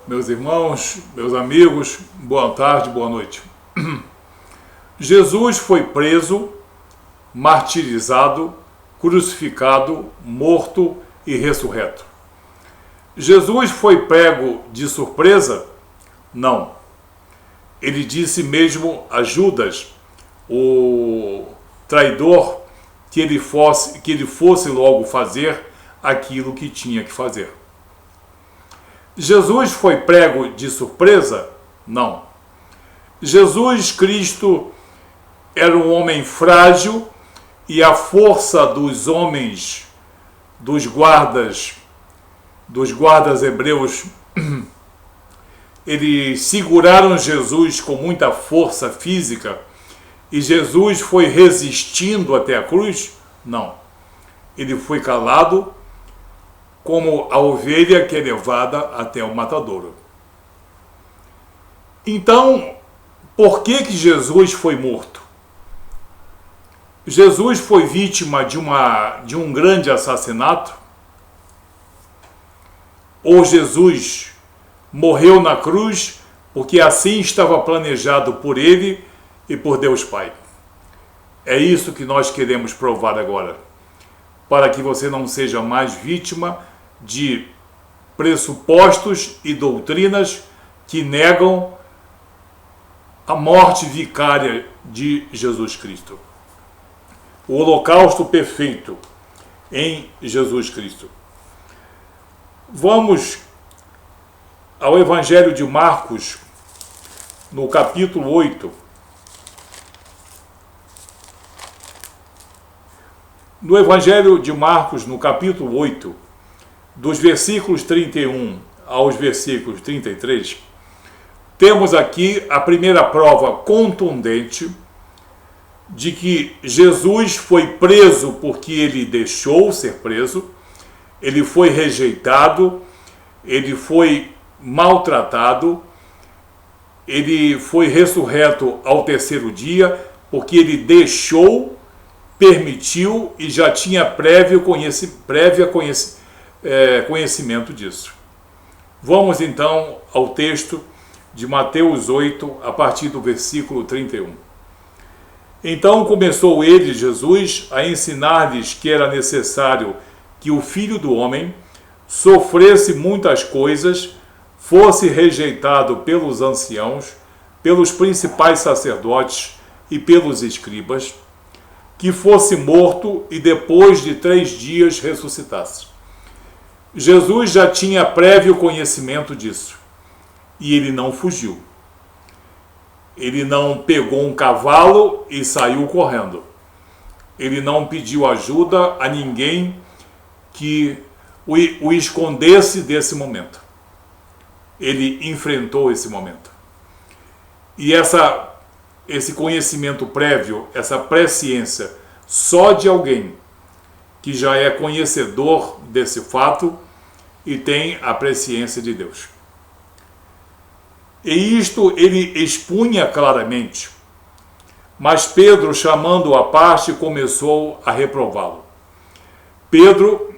Meus irmãos, meus amigos, boa tarde, boa noite. Jesus foi preso, martirizado, crucificado, morto e ressurreto. Jesus foi pego de surpresa? Não. Ele disse mesmo a Judas, o traidor, que ele fosse logo fazer aquilo que tinha que fazer. Jesus foi prego de surpresa? Não. Jesus Cristo era um homem frágil e a força dos homens, dos guardas hebreus, eles seguraram Jesus com muita força física e Jesus foi resistindo até a cruz? Não. Ele foi calado como a ovelha que é levada até o matadouro. Então, por que Jesus foi morto? Jesus foi vítima de um grande assassinato? Ou Jesus morreu na cruz porque assim estava planejado por ele e por Deus Pai? É isso que nós queremos provar agora, para que você não seja mais vítima de pressupostos e doutrinas que negam a morte vicária de Jesus Cristo. O holocausto perfeito em Jesus Cristo. Vamos ao Evangelho de Marcos, no capítulo 8. No Evangelho de Marcos, no capítulo 8, dos versículos 31 aos versículos 33, temos aqui a primeira prova contundente de que Jesus foi preso porque ele deixou ser preso, ele foi rejeitado, ele foi maltratado, ele foi ressurreto ao terceiro dia porque ele deixou, permitiu e já tinha prévio conhecimento disso. Vamos então ao texto de Mateus 8, a partir do versículo 31. Então começou ele, Jesus, a ensinar-lhes que era necessário que o Filho do Homem sofresse muitas coisas, fosse rejeitado pelos anciãos, pelos principais sacerdotes e pelos escribas, que fosse morto e depois de 3 dias ressuscitasse. Jesus já tinha prévio conhecimento disso e ele não fugiu. Ele não pegou um cavalo e saiu correndo. Ele não pediu ajuda a ninguém que o escondesse desse momento. Ele enfrentou esse momento. E esse conhecimento prévio, essa presciência, só de alguém que já é conhecedor desse fato e tem a presciência de Deus. E isto ele expunha claramente. Mas Pedro, chamando-o à parte, começou a reprová-lo. Pedro,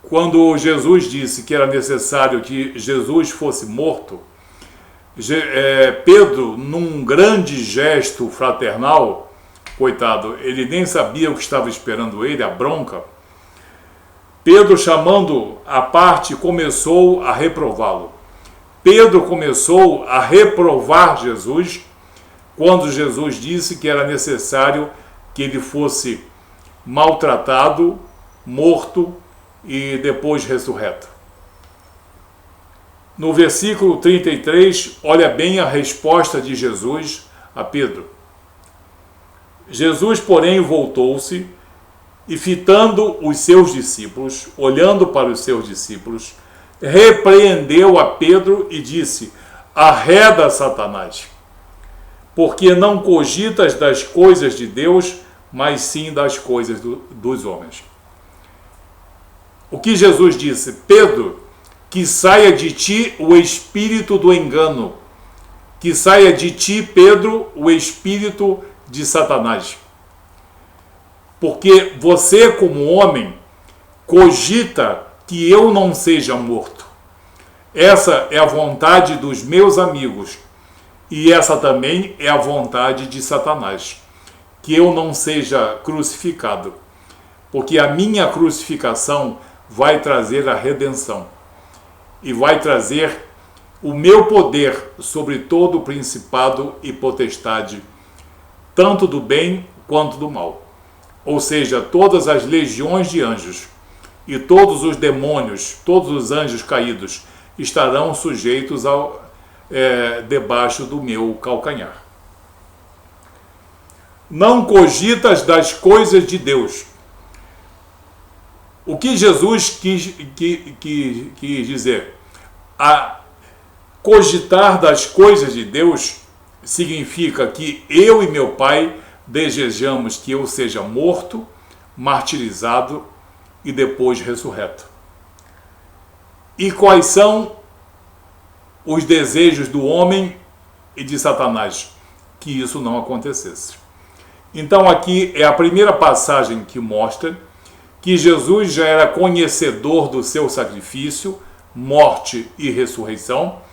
quando Jesus disse que era necessário que Jesus fosse morto, Pedro, num grande gesto fraternal, coitado, ele nem sabia o que estava esperando ele, a bronca. Pedro, chamando à parte, começou a reprová-lo. Pedro começou a reprovar Jesus quando Jesus disse que era necessário que ele fosse maltratado, morto e depois ressurreto. No versículo 33, olha bem a resposta de Jesus a Pedro. Jesus, porém, voltou-se e, fitando os seus discípulos, olhando para os seus discípulos, repreendeu a Pedro e disse: arreda, Satanás, porque não cogitas das coisas de Deus, mas sim das coisas dos homens. O que Jesus disse? Pedro, que saia de ti o espírito do engano, que saia de ti, Pedro, o espírito de Satanás. Porque você, como homem, cogita que eu não seja morto. Essa é a vontade dos meus amigos, e essa também é a vontade de Satanás, que eu não seja crucificado, porque a minha crucificação vai trazer a redenção e vai trazer o meu poder sobre todo o principado e potestade, tanto do bem quanto do mal. Ou seja, todas as legiões de anjos e todos os demônios, todos os anjos caídos estarão sujeitos debaixo do meu calcanhar. Não cogitas das coisas de Deus. O que Jesus quis dizer? Cogitar das coisas de Deus significa que eu e meu Pai desejamos que eu seja morto, martirizado e depois ressurreto. E quais são os desejos do homem e de Satanás? Que isso não acontecesse. Então aqui é a primeira passagem que mostra que Jesus já era conhecedor do seu sacrifício, morte e ressurreição,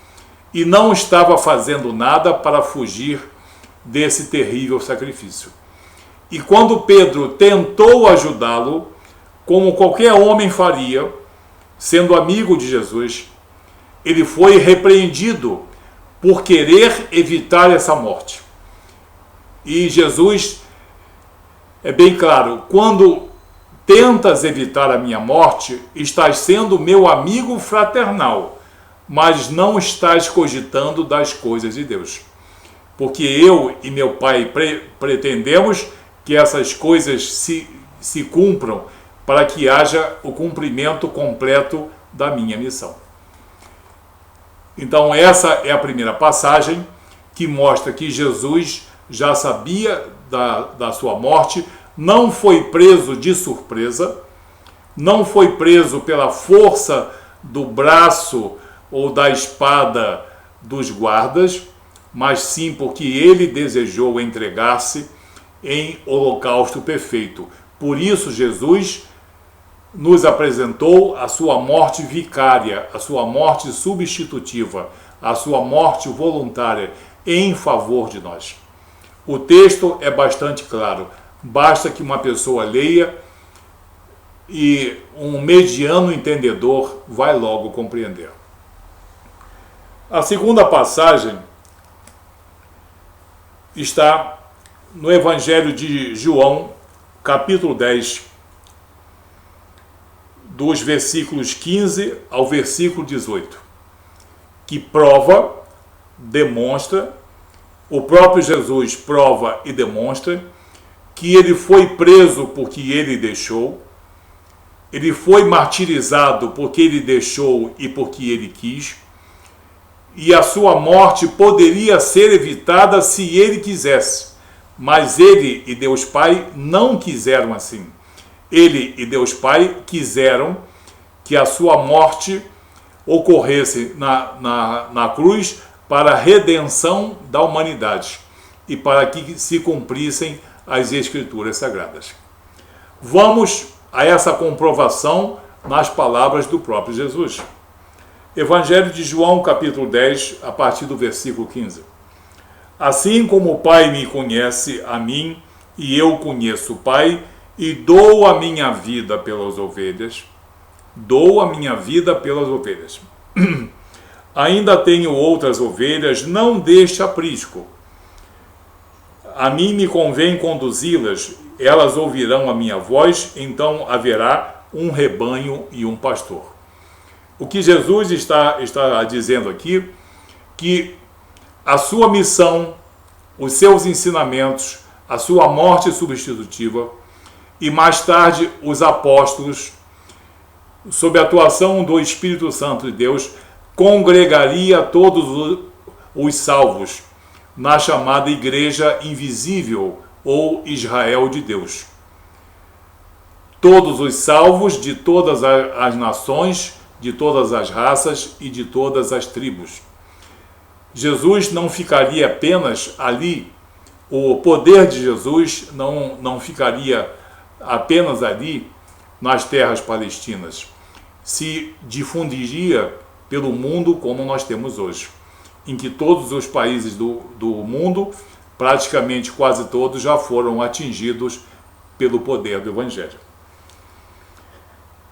e não estava fazendo nada para fugir desse terrível sacrifício. E quando Pedro tentou ajudá-lo, como qualquer homem faria, sendo amigo de Jesus, ele foi repreendido por querer evitar essa morte. E Jesus é bem claro: quando tentas evitar a minha morte, estás sendo meu amigo fraternal, mas não estás cogitando das coisas de Deus. Porque eu e meu Pai pretendemos que essas coisas se cumpram para que haja o cumprimento completo da minha missão. Então essa é a primeira passagem que mostra que Jesus já sabia da sua morte, não foi preso de surpresa, não foi preso pela força do braço ou da espada dos guardas, mas sim porque ele desejou entregar-se em holocausto perfeito. Por isso Jesus nos apresentou a sua morte vicária, a sua morte substitutiva, a sua morte voluntária em favor de nós. O texto é bastante claro, basta que uma pessoa leia e um mediano entendedor vai logo compreender. A segunda passagem está no Evangelho de João, capítulo 10, dos versículos 15 ao versículo 18, que prova, demonstra, o próprio Jesus prova e demonstra que ele foi preso porque ele deixou, ele foi martirizado porque ele deixou e porque ele quis, e a sua morte poderia ser evitada se ele quisesse, mas ele e Deus Pai não quiseram assim. Ele e Deus Pai quiseram que a sua morte ocorresse na cruz para a redenção da humanidade e para que se cumprissem as Escrituras Sagradas. Vamos a essa comprovação nas palavras do próprio Jesus. Evangelho de João, capítulo 10, a partir do versículo 15. Assim como o Pai me conhece a mim, e eu conheço o Pai, e dou a minha vida pelas ovelhas, Ainda tenho outras ovelhas, não deste aprisco. A mim me convém conduzi-las, elas ouvirão a minha voz, então haverá um rebanho e um pastor. O que Jesus está dizendo aqui, que a sua missão, os seus ensinamentos, a sua morte substitutiva e mais tarde os apóstolos, sob a atuação do Espírito Santo de Deus, congregaria todos os salvos na chamada Igreja Invisível ou Israel de Deus. Todos os salvos de todas as nações, de todas as raças e de todas as tribos. Jesus não ficaria apenas ali, o poder de Jesus não ficaria apenas ali nas terras palestinas. Se difundiria pelo mundo como nós temos hoje, em que todos os países do mundo, praticamente quase todos, já foram atingidos pelo poder do Evangelho.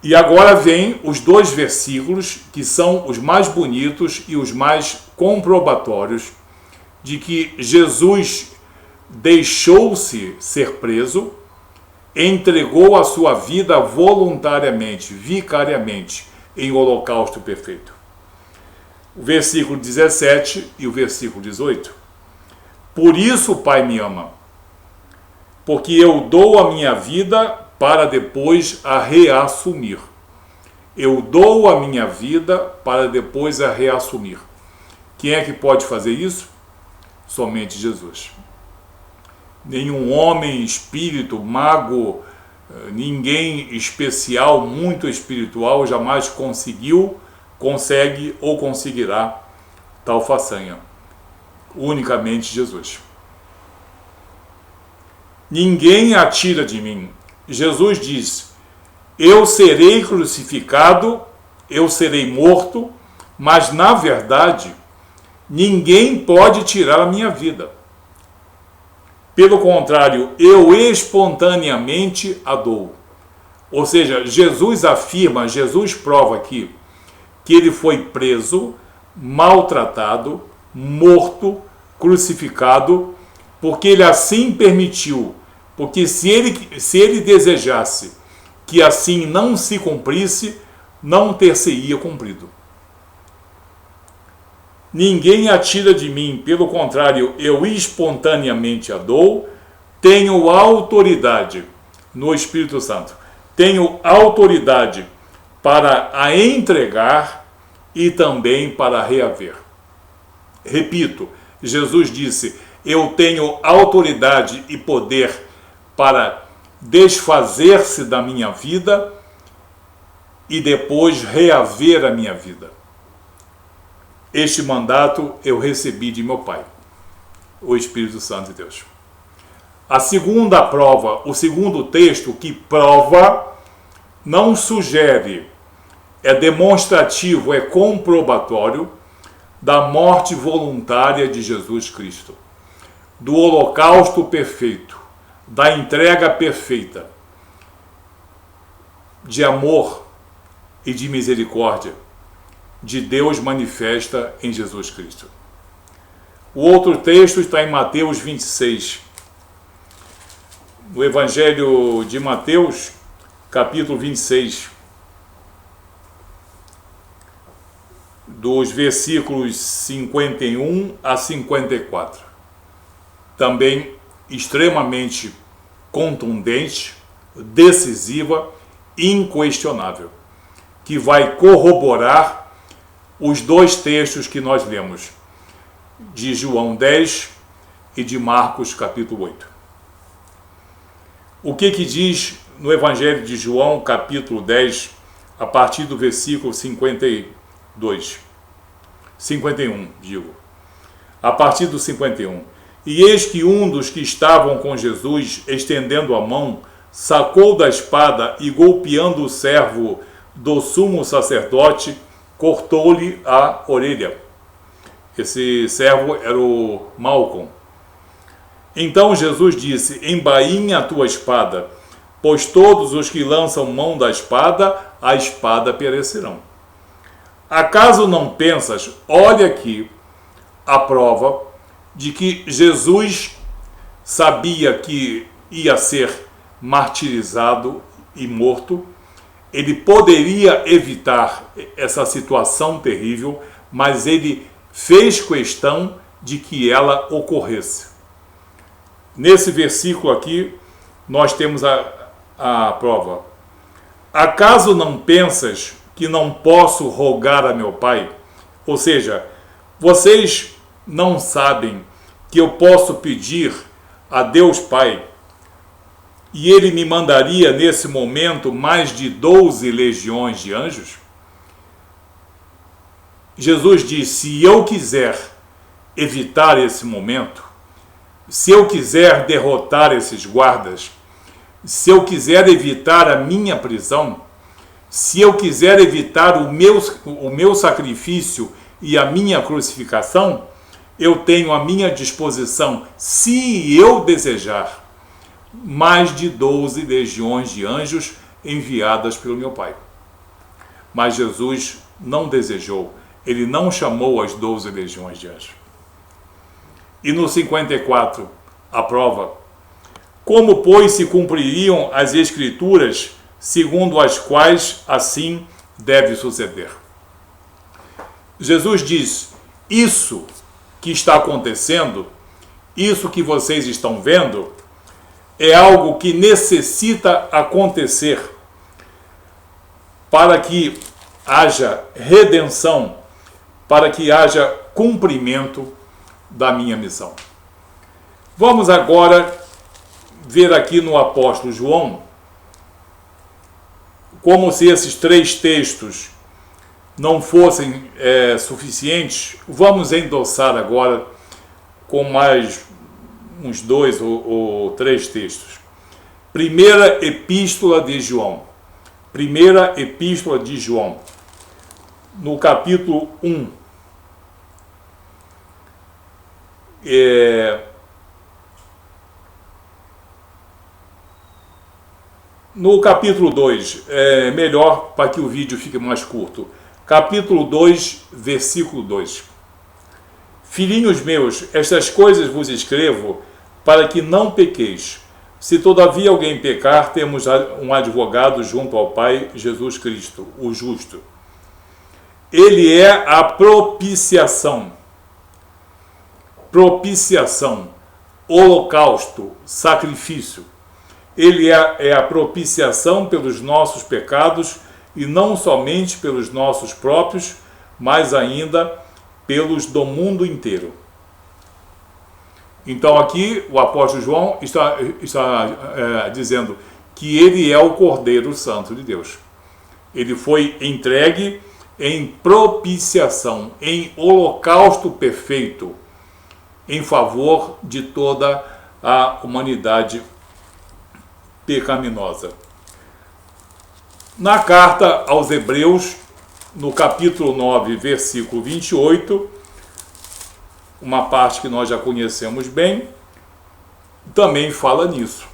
E agora vem os dois versículos que são os mais bonitos e os mais comprobatórios de que Jesus deixou-se ser preso, entregou a sua vida voluntariamente, vicariamente, em holocausto perfeito. O versículo 17 e o versículo 18. Por isso o Pai me ama, porque eu dou a minha vida para depois a reassumir. Eu dou a minha vida para depois a reassumir. Quem é que pode fazer isso? Somente Jesus. Nenhum homem, espírito, mago, ninguém especial, muito espiritual, jamais consegue ou conseguirá tal façanha. Unicamente Jesus. Ninguém a tira de mim. Jesus diz: eu serei crucificado, eu serei morto, mas na verdade ninguém pode tirar a minha vida. Pelo contrário, eu espontaneamente a dou. Ou seja, Jesus afirma, Jesus prova aqui que ele foi preso, maltratado, morto, crucificado, porque ele assim permitiu. Porque se ele desejasse que assim não se cumprisse, não ter-se-ia cumprido. Ninguém a tira de mim, pelo contrário, eu espontaneamente a dou, tenho autoridade no Espírito Santo, tenho autoridade para a entregar e também para a reaver. Repito, Jesus disse: eu tenho autoridade e poder para desfazer-se da minha vida e depois reaver a minha vida. Este mandato eu recebi de meu Pai, o Espírito Santo de Deus. A segunda prova, o segundo texto que prova, não sugere, é demonstrativo, é comprobatório da morte voluntária de Jesus Cristo, do holocausto perfeito, da entrega perfeita, de amor e de misericórdia de Deus manifesta em Jesus Cristo. O outro texto está em Mateus 26. No Evangelho de Mateus, capítulo 26, dos versículos 51 a 54. Também extremamente contundente, decisiva, inquestionável, que vai corroborar os dois textos que nós lemos, de João 10 e de Marcos capítulo 8. O que diz no Evangelho de João capítulo 10, a partir do versículo 51, a partir do 51. E eis que um dos que estavam com Jesus, estendendo a mão, sacou da espada e, golpeando o servo do sumo sacerdote, cortou-lhe a orelha. Esse servo era o Malcom. Então Jesus disse: embainha a tua espada, pois todos os que lançam mão da espada, a espada perecerão. Acaso não pensas, olha aqui a prova de que Jesus sabia que ia ser martirizado e morto. Ele poderia evitar essa situação terrível, mas ele fez questão de que ela ocorresse. Nesse versículo aqui, nós temos a prova. Acaso não pensas que não posso rogar a meu Pai? Ou seja, vocês não sabem que eu posso pedir a Deus Pai e ele me mandaria nesse momento mais de 12 legiões de anjos? Jesus diz: se eu quiser evitar esse momento, se eu quiser derrotar esses guardas, se eu quiser evitar a minha prisão, se eu quiser evitar o meu sacrifício e a minha crucificação, eu tenho à minha disposição, se eu desejar, mais de 12 legiões de anjos enviadas pelo meu Pai. Mas Jesus não desejou, ele não chamou as 12 legiões de anjos. E no 54, a prova: como, pois, se cumpririam as Escrituras, segundo as quais assim deve suceder? Jesus diz: isso que está acontecendo, isso que vocês estão vendo, é algo que necessita acontecer para que haja redenção, para que haja cumprimento da minha missão. Vamos agora ver aqui no apóstolo João, como se esses 3 textos não fossem suficientes, vamos endossar agora com mais uns 2 ou 3 textos. Primeira Epístola de João. Primeira Epístola de João, no capítulo 1. No capítulo 2, é melhor para que o vídeo fique mais curto. Capítulo 2, versículo 2. Filhinhos meus, estas coisas vos escrevo para que não pequeis. Se todavia alguém pecar, temos um advogado junto ao Pai, Jesus Cristo, o justo. Ele é a propiciação. Propiciação, holocausto, sacrifício. Ele é a propiciação pelos nossos pecados, e não somente pelos nossos próprios, mas ainda pelos do mundo inteiro. Então aqui o apóstolo João está dizendo que ele é o Cordeiro Santo de Deus. Ele foi entregue em propiciação, em holocausto perfeito, em favor de toda a humanidade pecaminosa. Na carta aos Hebreus, no capítulo 9, versículo 28, uma parte que nós já conhecemos bem, também fala nisso.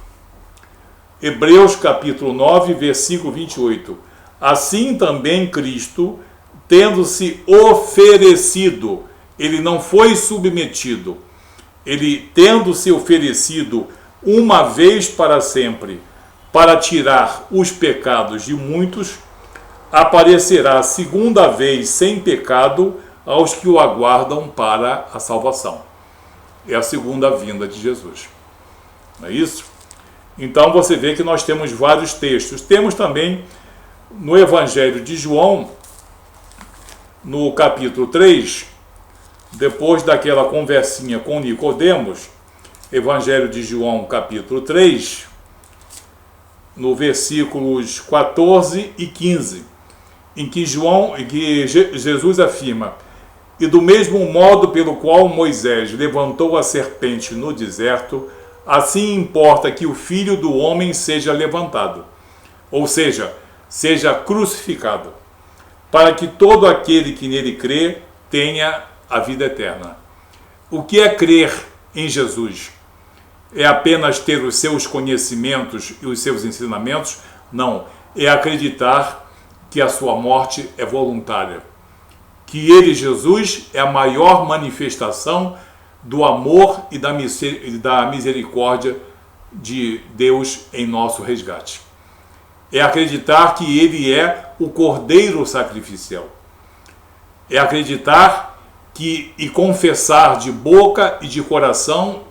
Hebreus capítulo 9, versículo 28. Assim também Cristo, tendo-se oferecido, ele não foi submetido, ele tendo-se oferecido uma vez para sempre, para tirar os pecados de muitos, aparecerá segunda vez sem pecado aos que o aguardam para a salvação. É a segunda vinda de Jesus. Não é isso? Então você vê que nós temos vários textos. Temos também no Evangelho de João, no capítulo 3, depois daquela conversinha com Nicodemos, Evangelho de João, capítulo 3, no versículos 14 e 15, em que Jesus afirma: e do mesmo modo pelo qual Moisés levantou a serpente no deserto, assim importa que o Filho do Homem seja levantado, ou seja, seja crucificado, para que todo aquele que nele crê tenha a vida eterna. O que é crer em Jesus? É apenas ter os seus conhecimentos e os seus ensinamentos? Não, é acreditar que a sua morte é voluntária, que ele, Jesus, é a maior manifestação do amor e da misericórdia de Deus em nosso resgate. É acreditar que ele é o Cordeiro sacrificial. É acreditar e confessar de boca e de coração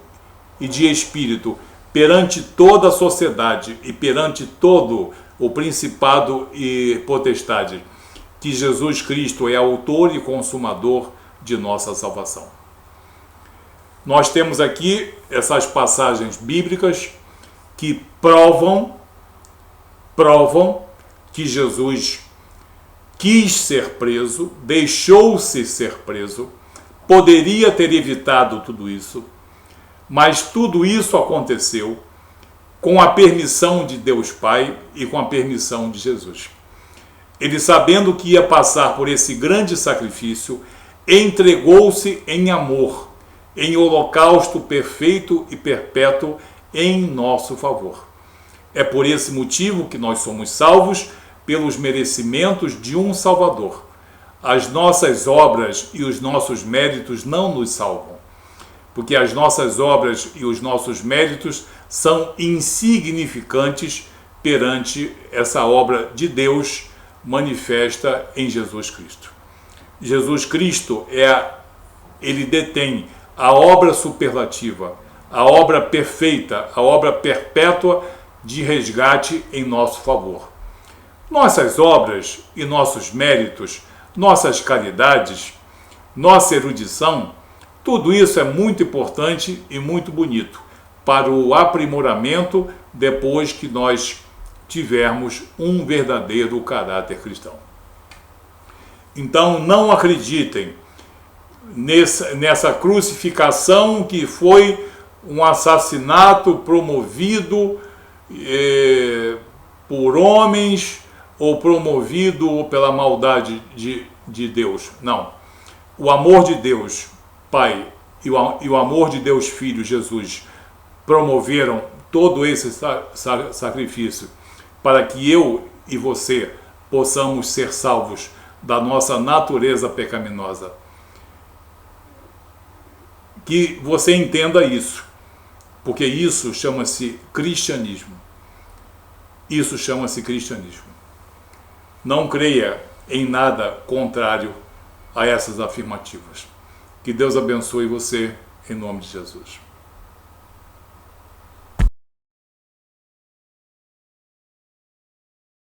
e de espírito perante toda a sociedade e perante todo o principado e potestade que Jesus Cristo é autor e consumador de nossa salvação. Nós temos aqui essas passagens bíblicas que provam que Jesus quis ser preso, deixou-se ser preso, poderia ter evitado tudo isso, mas tudo isso aconteceu com a permissão de Deus Pai e com a permissão de Jesus. Ele, sabendo que ia passar por esse grande sacrifício, entregou-se em amor, em holocausto perfeito e perpétuo em nosso favor. É por esse motivo que nós somos salvos, pelos merecimentos de um Salvador. As nossas obras e os nossos méritos não nos salvam, porque as nossas obras e os nossos méritos são insignificantes perante essa obra de Deus manifesta em Jesus Cristo. Jesus Cristo ele detém a obra superlativa, a obra perfeita, a obra perpétua de resgate em nosso favor. Nossas obras e nossos méritos, nossas caridades, nossa erudição, tudo isso é muito importante e muito bonito para o aprimoramento depois que nós tivermos um verdadeiro caráter cristão. Então não acreditem nessa crucificação que foi um assassinato promovido por homens ou promovido pela maldade de Deus. Não. O amor de Deus, Pai, e o amor de Deus, Filho, Jesus, promoveram todo esse sacrifício para que eu e você possamos ser salvos da nossa natureza pecaminosa. Que você entenda isso, porque isso chama-se cristianismo. Isso chama-se cristianismo. Não creia em nada contrário a essas afirmativas. Que Deus abençoe você, em nome de Jesus.